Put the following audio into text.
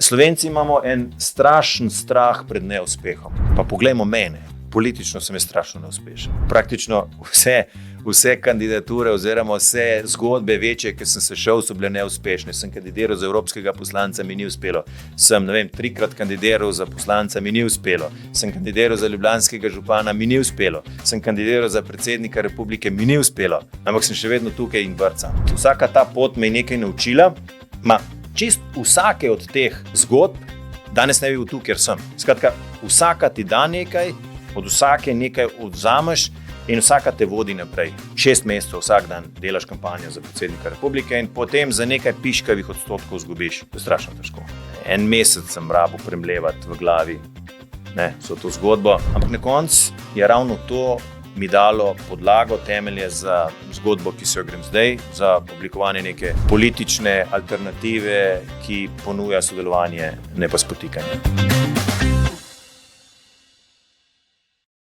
Slovenci imamo en strašen strah pred neuspehom. Pa poglejmo mene, politično sem strašno neuspešen. Praktično vse kandidature oziroma vse zgodbe večje, ki sem se šel, so bile neuspešne. Sem kandidiral za evropskega poslanca, mi ni uspelo. Sem, 3-krat kandidiral za poslanca, mi ni uspelo. Sem kandidiral za ljubljanskega župana, mi ni uspelo. Sem kandidiral za predsednika republike, mi ni uspelo. Ampak sem še vedno tukaj in brcam. Vsaka ta pot me je nekaj naučila. Čist vsake od teh zgodb danes ne bi bil tu, kjer sem. Skratka, vsaka ti da nekaj, od vsake nekaj odzameš in vsaka te vodi naprej. 6 mesecev vsak dan delaš kampanjo za predsednika republike in potem za nekaj piškavih odstotkov izgubiš. To je strašno težko. En mesec sem rabil premlevati v glavi vso to zgodbo, ampak na koncu je ravno to mi dalo podlago, temelje za zgodbo, ki se jo grem zdaj, za oblikovanje neke politične alternative, ki ponuja sodelovanje, ne pa spotikanje.